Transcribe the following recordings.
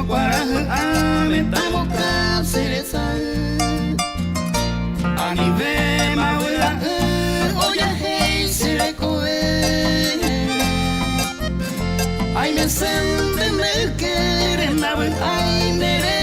para metamos cereza a nivel maula oya hey se le coe ay me senten me quieren na ay nere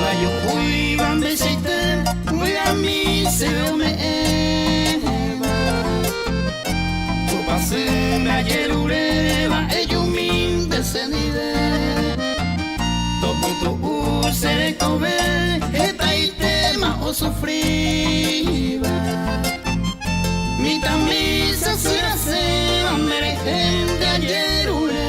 Vayo uy van besite muy a mí se me eva tu pase me ayer ureva ello min desenide topo tu se le cobe eta y tema o sufriva mi camisa se hace hambre de ayer ure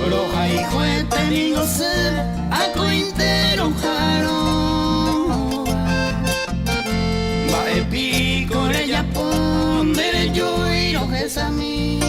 Roja y juete niño se a cointero jaro va epi con ella pondere yo y no es a mí